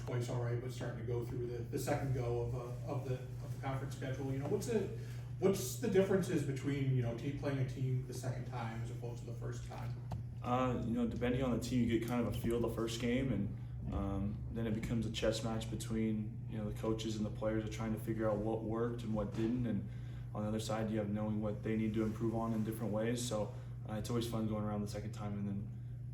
playing twice already, but starting to go through the second go of the conference schedule. You know, what's the differences between, you know, playing a team the second time as opposed to the first time? You know, depending on the team, you get kind of a feel the first game, and then it becomes a chess match between, you know, the coaches and the players are trying to figure out what worked and what didn't, and on the other side, you have knowing what they need to improve on in different ways. So it's always fun going around the second time, and then,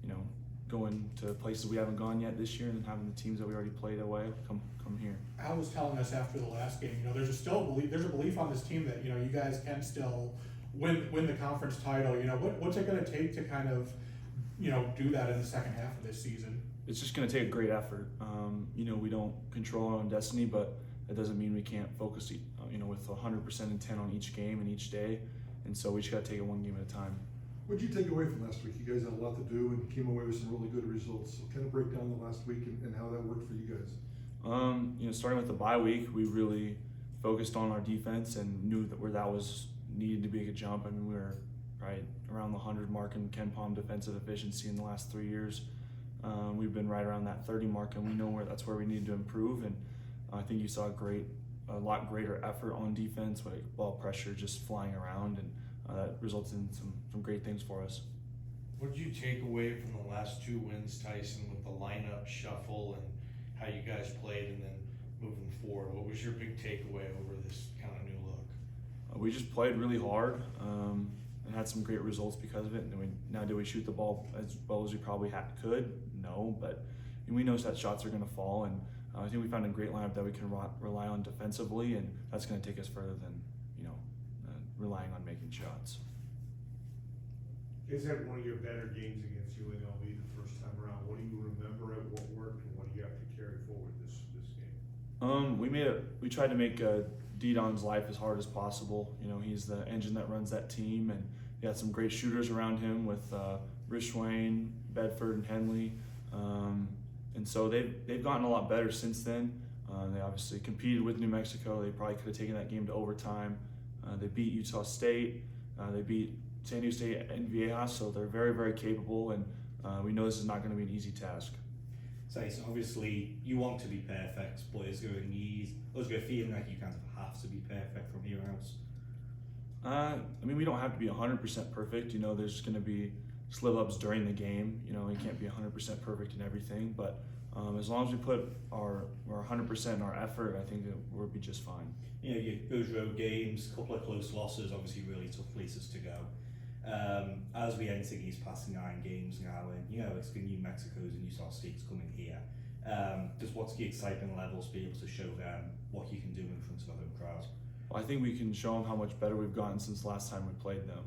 you know, going to places we haven't gone yet this year, and then having the teams that we already played away come here. Al was telling us after the last game, you know, there's a belief on this team that, you know, you guys can still win the conference title. You know, what's it going to take to kind of, you know, do that in the second half of this season? It's just going to take a great effort. You know, we don't control our own destiny, but that doesn't mean we can't focus, you know, with 100% intent on each game and each day. And so we just got to take it one game at a time. What did you take away from last week? You guys had a lot to do and came away with some really good results. So kind of break down the last week and how that worked for you guys. You know, starting with the bye week, we really focused on our defense and knew that where that was needed to be a jump. I mean, we were right around the 100 mark in Ken Palm defensive efficiency in the last 3 years. We've been right around that 30 mark, and we know that's where we need to improve. And I think you saw a lot greater effort on defense, like ball pressure just flying around, and that results in some great things for us. What did you take away from the last 2 wins, Tyson, with the lineup shuffle and how you guys played, and then moving forward? What was your big takeaway over this kind of new look? We just played really hard and had some great results because of it. And now, did we shoot the ball as well as we probably could? No, but we know that shots are going to fall, and I think we found a great lineup that we can rely on defensively, and that's going to take us further than, you know, relying on making shots. Is that one of your better games against UNLV the first time around? What do you remember of what worked, and what do you have to carry forward this game? We tried to make Degenhart's life as hard as possible. You know, he's the engine that runs that team, and he had some great shooters around him with Rishwain, Bedford, and Henley. And so they've gotten a lot better since then. They obviously competed with New Mexico. They probably could have taken that game to overtime. They beat Utah State. They beat San Diego State and Viejas, so they're very, very capable, and we know this is not going to be an easy task. So obviously you want to be perfect, but it's going to feeling like you kind of have to be perfect from here out. I mean, we don't have to be 100% perfect. You know, there's going to be slip-ups during the game. You know, we can't be 100% perfect in everything, but as long as we put our 100% in our effort, I think that we'll be just fine. You know, those road games, a couple of close losses, obviously really tough places to go. As we enter these past 9 games now, and you know, it's the New Mexico's and Utah State's coming here. Just what's the excitement levels be able to show them what you can do in front of a home crowd? Well, I think we can show them how much better we've gotten since last time we played them.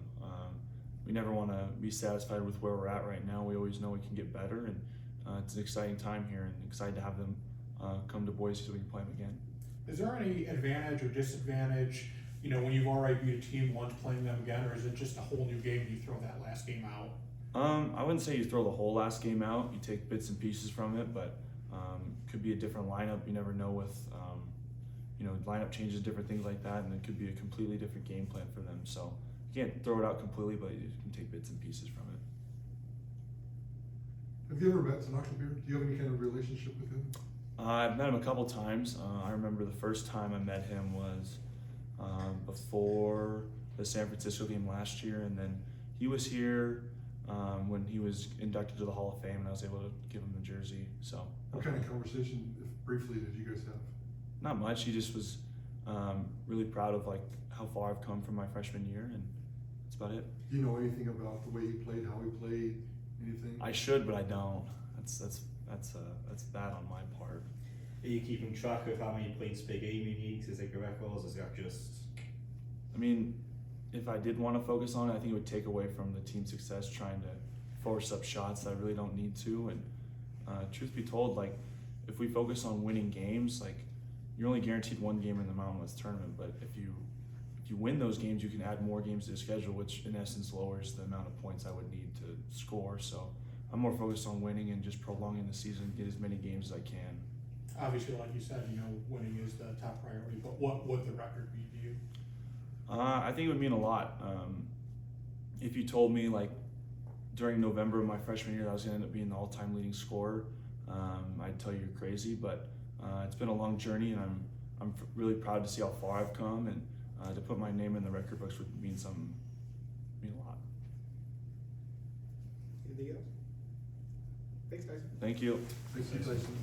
We never want to be satisfied with where we're at right now. We always know we can get better, and it's an exciting time here, and excited to have them come to Boise so we can play them again. Is there any advantage or disadvantage, you know, when you've already beat a team once playing them again, or is it just a whole new game and you throw that last game out? I wouldn't say you throw the whole last game out. You take bits and pieces from it, but could be a different lineup. You never know with, you know, lineup changes, different things like that, and it could be a completely different game plan for them. So you can't throw it out completely, but you can take bits and pieces from it. Have you ever met Tanaka-Beer? Do you have any kind of relationship with him? I've met him a couple times. I remember the first time I met him was before the San Francisco game last year, and then he was here when he was inducted to the Hall of Fame, and I was able to give him the jersey. So, what kind of conversation, if briefly, did you guys have? Not much. He just was really proud of like how far I've come from my freshman year, and that's about it. Do you know anything about the way he played, how he played, anything? I should, but I don't. That's bad on my part. Are you keeping track of how many points per game he needs? Is it your records? Is that just? I mean, if I did want to focus on it, I think it would take away from the team success trying to force up shots that I really don't need to. And truth be told, like if we focus on winning games, like you're only guaranteed 1 game in the Mountain West tournament. But if you win those games, you can add more games to the schedule, which in essence lowers the amount of points I would need to score. So I'm more focused on winning and just prolonging the season, get as many games as I can. Obviously, like you said, you know, winning is the top priority, but what would the record be to you? I think it would mean a lot. If you told me like during November of my freshman year that I was going to end up being the all-time leading scorer, I'd tell you you're crazy, but it's been a long journey, and I'm really proud to see how far I've come, and to put my name in the record books would mean a lot. Anything else? Thanks, Tyson. Thank you. Thank you, Tyson.